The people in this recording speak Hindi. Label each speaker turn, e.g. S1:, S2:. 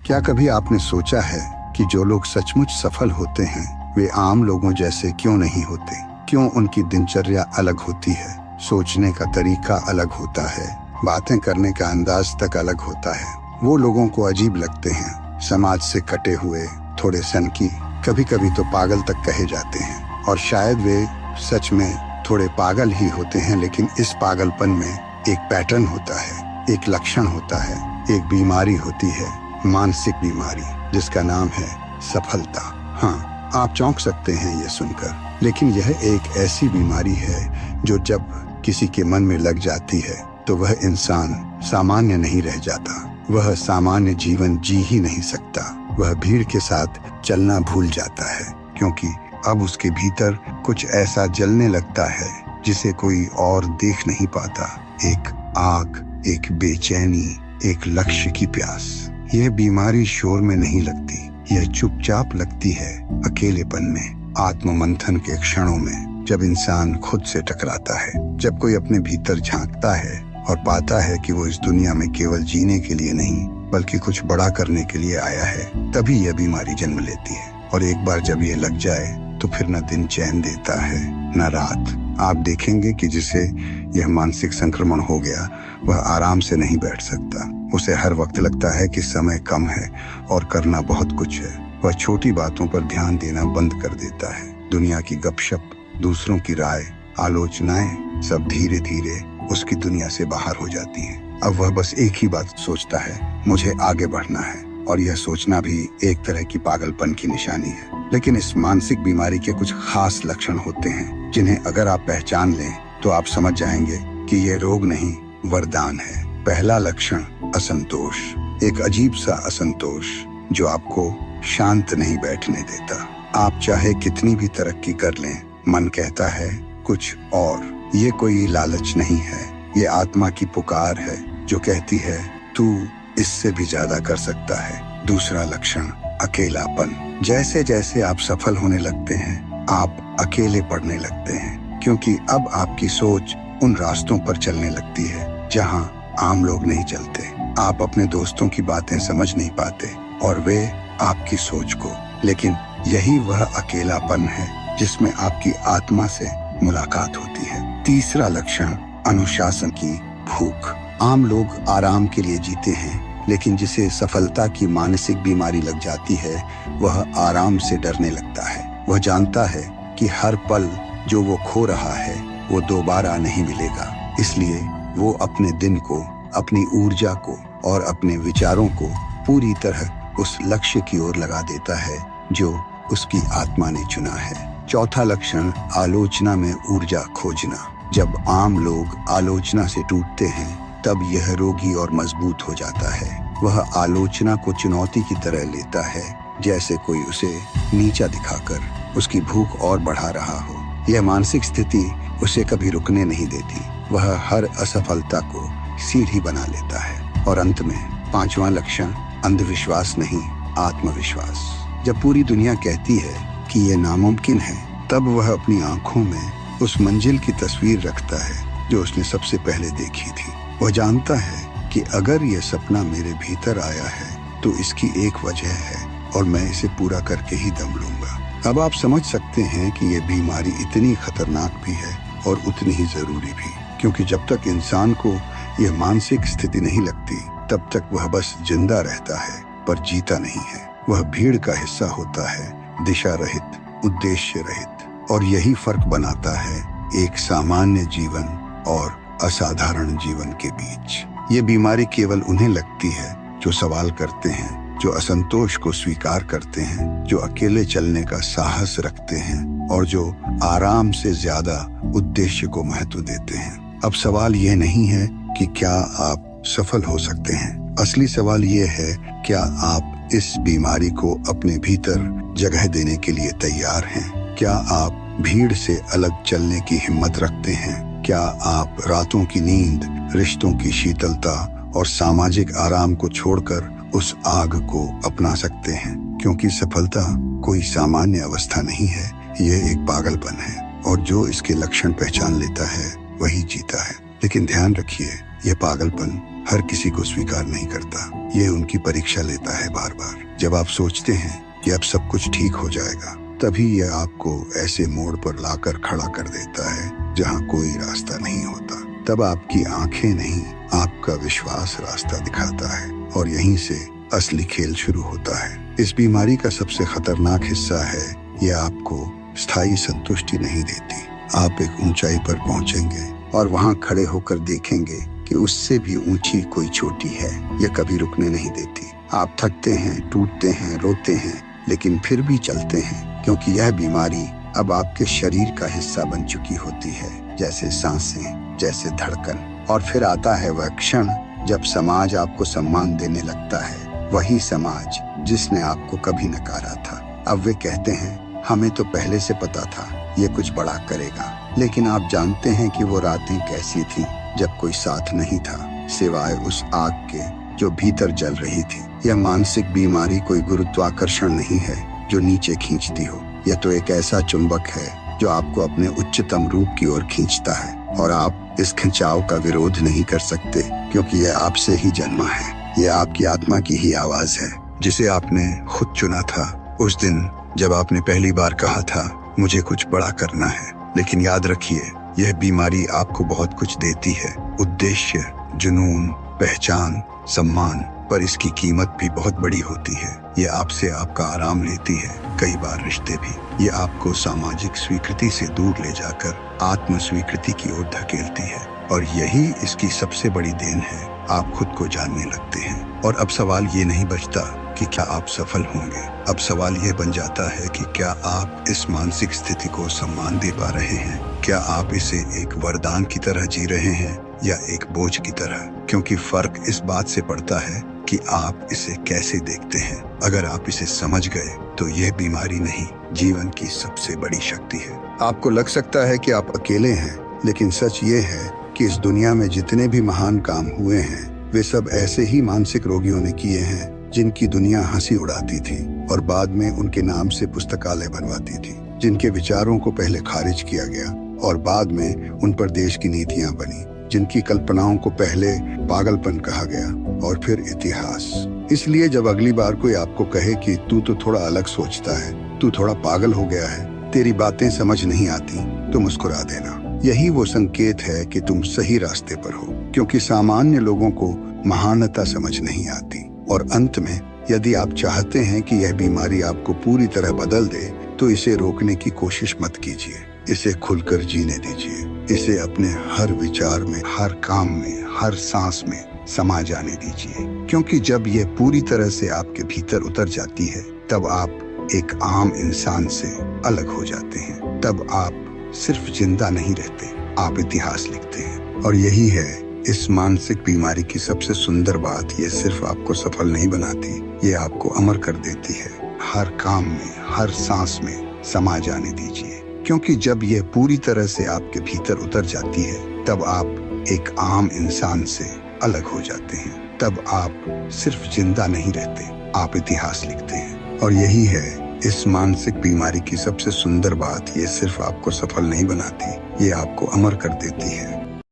S1: क्या कभी आपने सोचा है कि जो लोग सचमुच सफल होते हैं वे आम लोगों जैसे क्यों नहीं होते? क्यों उनकी दिनचर्या अलग होती है, सोचने का तरीका अलग होता है, बातें करने का अंदाज तक अलग होता है? वो लोगों को अजीब लगते हैं, समाज से कटे हुए, थोड़े सनकी, कभी कभी तो पागल तक कहे जाते हैं। और शायद वे सच में थोड़े पागल ही होते हैं, लेकिन इस पागलपन में एक पैटर्न होता है, एक लक्षण होता है, एक बीमारी होती है, मानसिक बीमारी, जिसका नाम है सफलता। हाँ, आप चौंक सकते हैं ये सुनकर, लेकिन यह एक ऐसी बीमारी है जो जब किसी के मन में लग जाती है तो वह इंसान सामान्य नहीं रह जाता। वह सामान्य जीवन जी ही नहीं सकता। वह भीड़ के साथ चलना भूल जाता है, क्योंकि अब उसके भीतर कुछ ऐसा जलने लगता है जिसे कोई और देख नहीं पाता। एक आग, एक बेचैनी, एक लक्ष्य की प्यास। यह बीमारी शोर में नहीं लगती, यह चुपचाप लगती है, अकेलेपन में, आत्ममंथन के क्षणों में, जब इंसान खुद से टकराता है, जब कोई अपने भीतर झांकता है और पाता है कि वो इस दुनिया में केवल जीने के लिए नहीं बल्कि कुछ बड़ा करने के लिए आया है। तभी यह बीमारी जन्म लेती है। और एक बार जब ये लग जाए तो फिर न दिन चैन देता है न रात। आप देखेंगे कि जिसे यह मानसिक संक्रमण हो गया वह आराम से नहीं बैठ सकता। उसे हर वक्त लगता है कि समय कम है और करना बहुत कुछ है। वह छोटी बातों पर ध्यान देना बंद कर देता है। दुनिया की गपशप, दूसरों की राय, आलोचनाएं सब धीरे धीरे उसकी दुनिया से बाहर हो जाती हैं। अब वह बस एक ही बात सोचता है, मुझे आगे बढ़ना है। और यह सोचना भी एक तरह की पागलपन की निशानी है। लेकिन इस मानसिक बीमारी के कुछ खास लक्षण होते हैं जिन्हें अगर आप पहचान लें तो आप समझ जाएंगे कि यह रोग नहीं, वरदान है। पहला लक्षण, असंतोष। एक अजीब सा असंतोष जो आपको शांत नहीं बैठने देता। आप चाहे कितनी भी तरक्की कर लें, मन कहता है कुछ और। ये कोई लालच नहीं है, ये आत्मा की पुकार है जो कहती है तू इससे भी ज्यादा कर सकता है। दूसरा लक्षण, अकेलापन। जैसे जैसे आप सफल होने लगते हैं आप अकेले पड़ने लगते हैं, क्योंकि अब आपकी सोच उन रास्तों पर चलने लगती है जहां आम लोग नहीं चलते। आप अपने दोस्तों की बातें समझ नहीं पाते और वे आपकी सोच को। लेकिन यही वह अकेलापन है जिसमें आपकी आत्मा से मुलाकात होती है। तीसरा लक्षण, अनुशासन की भूख। आम लोग आराम के लिए जीते हैं, लेकिन जिसे सफलता की मानसिक बीमारी लग जाती है वह आराम से डरने लगता है। वह जानता है कि हर पल जो वो खो रहा है वो दोबारा नहीं मिलेगा। इसलिए वो अपने दिन को, अपनी ऊर्जा को और अपने विचारों को पूरी तरह उस लक्ष्य की ओर लगा देता है जो उसकी आत्मा ने चुना है। चौथा लक्षण, आलोचना में ऊर्जा खोजना। जब आम लोग आलोचना से टूटते हैं तब यह रोगी और मजबूत हो जाता है। वह आलोचना को चुनौती की तरह लेता है, जैसे कोई उसे नीचा दिखाकर उसकी भूख और बढ़ा रहा हो। यह मानसिक स्थिति उसे कभी रुकने नहीं देती। वह हर असफलता को सीढ़ी बना लेता है। और अंत में पांचवा लक्षण, अंधविश्वास नहीं, आत्मविश्वास। जब पूरी दुनिया कहती है कि यह नामुमकिन है, तब वह अपनी आंखों में उस मंजिल की तस्वीर रखता है जो उसने सबसे पहले देखी थी। वह जानता है कि अगर यह सपना मेरे भीतर आया है तो इसकी एक वजह है और मैं इसे पूरा करके ही दम लूंगा। अब आप समझ सकते हैं कि यह बीमारी इतनी खतरनाक भी है और उतनी ही जरूरी भी, क्योंकि जब तक इंसान को यह मानसिक स्थिति नहीं लगती तब तक वह बस जिंदा रहता है पर जीता नहीं है। वह भीड़ का हिस्सा होता है, दिशा रहित, उद्देश्य रहित। और यही फर्क बनाता है एक सामान्य जीवन और असाधारण जीवन के बीच। ये बीमारी केवल उन्हें लगती है जो सवाल करते हैं, जो असंतोष को स्वीकार करते हैं, जो अकेले चलने का साहस रखते हैं और जो आराम से ज्यादा उद्देश्य को महत्व देते हैं। अब सवाल यह नहीं है कि क्या आप सफल हो सकते हैं। असली सवाल यह है, क्या आप इस बीमारी को अपने भीतर जगह देने के लिए तैयार हैं? क्या आप भीड़ से अलग चलने की हिम्मत रखते हैं? क्या आप रातों की नींद, रिश्तों की शीतलता और सामाजिक आराम को छोड़कर उस आग को अपना सकते हैं? क्योंकि सफलता कोई सामान्य अवस्था नहीं है, यह एक पागलपन है और जो इसके लक्षण पहचान लेता है वही जीता है। लेकिन ध्यान रखिए, यह पागलपन हर किसी को स्वीकार नहीं करता। ये उनकी परीक्षा लेता है बार बार। जब आप सोचते हैं कि अब सब कुछ ठीक हो जाएगा, तभी यह आपको ऐसे मोड़ पर लाकर खड़ा कर देता है जहाँ कोई रास्ता नहीं होता। तब आपकी आंखें नहीं, आपका विश्वास रास्ता दिखाता है और यहीं से असली खेल शुरू होता है। इस बीमारी का सबसे खतरनाक हिस्सा है, यह आपको स्थायी संतुष्टि नहीं देती। आप एक ऊंचाई पर पहुंचेंगे और वहां खड़े होकर देखेंगे कि उससे भी ऊंची कोई चोटी है। यह कभी रुकने नहीं देती। आप थकते हैं, टूटते हैं, रोते हैं, लेकिन फिर भी चलते हैं, क्योंकि यह बीमारी अब आपके शरीर का हिस्सा बन चुकी होती है, जैसे सांसें, जैसे धड़कन। और फिर आता है वह क्षण जब समाज आपको सम्मान देने लगता है, वही समाज जिसने आपको कभी नकारा था। अब वे कहते हैं, हमें तो पहले से पता था ये कुछ बड़ा करेगा। लेकिन आप जानते हैं कि वो रातें कैसी थीं जब कोई साथ नहीं था, सिवाय उस आग के जो भीतर जल रही थी। यह मानसिक बीमारी कोई गुरुत्वाकर्षण नहीं है जो नीचे खींचती हो। यह तो एक ऐसा चुंबक है जो आपको अपने उच्चतम रूप की ओर खींचता है, और आप इस खिंचाव का विरोध नहीं कर सकते, क्योंकि यह आपसे ही जन्मा है। यह आपकी आत्मा की ही आवाज है, जिसे आपने खुद चुना था। उस दिन जब आपने पहली बार कहा था, मुझे कुछ बड़ा करना है। लेकिन याद रखिए, यह बीमारी आपको बहुत कुछ देती है, उद्देश्य, जुनून, पहचान, सम्मान, पर इसकी कीमत भी बहुत बड़ी होती है। ये आपसे आपका आराम लेती है, कई बार रिश्ते भी। ये आपको सामाजिक स्वीकृति से दूर ले जाकर आत्म स्वीकृति की ओर धकेलती है, और यही इसकी सबसे बड़ी देन है। आप खुद को जानने लगते हैं, और अब सवाल ये नहीं बचता कि क्या आप सफल होंगे। अब सवाल ये बन जाता है कि क्या आप इस मानसिक स्थिति को सम्मान दे पा रहे हैं? क्या आप इसे एक वरदान की तरह जी रहे हैं या एक बोझ की तरह? क्योंकि फर्क इस बात से पड़ता है कि आप इसे कैसे देखते हैं। अगर आप इसे समझ गए तो यह बीमारी नहीं, जीवन की सबसे बड़ी शक्ति है। आपको लग सकता है कि आप अकेले हैं, लेकिन सच ये है कि इस दुनिया में जितने भी महान काम हुए हैं, वे सब ऐसे ही मानसिक रोगियों ने किए हैं जिनकी दुनिया हंसी उड़ाती थी और बाद में उनके नाम से पुस्तकालय बनवाती थी, जिनके विचारों को पहले खारिज किया गया और बाद में उन पर देश की नीतियां बनी, जिनकी कल्पनाओं को पहले पागलपन कहा गया और फिर इतिहास। इसलिए जब अगली बार कोई आपको कहे कि तू तो थोड़ा अलग सोचता है, तू थोड़ा पागल हो गया है, तेरी बातें समझ नहीं आती, तो मुस्कुरा देना। यही वो संकेत है कि तुम सही रास्ते पर हो, क्योंकि सामान्य लोगों को महानता समझ नहीं आती। और अंत में, यदि आप चाहते हैं कि यह बीमारी आपको पूरी तरह बदल दे, तो इसे रोकने की कोशिश मत कीजिए। इसे खुलकर जीने दीजिए। इसे अपने हर विचार में, हर काम में, हर सांस में समा जाने दीजिए। क्योंकि जब यह पूरी तरह से आपके भीतर उतर जाती है, तब आप एक आम इंसान से अलग हो जाते हैं। तब आप सिर्फ जिंदा नहीं रहते, आप इतिहास लिखते हैं। और यही है इस मानसिक बीमारी की सबसे सुंदर बात। ये सिर्फ आपको सफल नहीं बनाती, ये आपको अमर कर देती है। हर काम में, हर सांस में समा जाने दीजिए, क्योंकि जब ये पूरी तरह से आपके भीतर उतर जाती है, तब आप एक आम इंसान से अलग हो जाते हैं। तब आप सिर्फ जिंदा नहीं रहते, आप इतिहास लिखते हैं। और यही है इस मानसिक बीमारी की सबसे सुंदर बात। ये सिर्फ आपको सफल नहीं बनाती, ये आपको अमर कर देती है।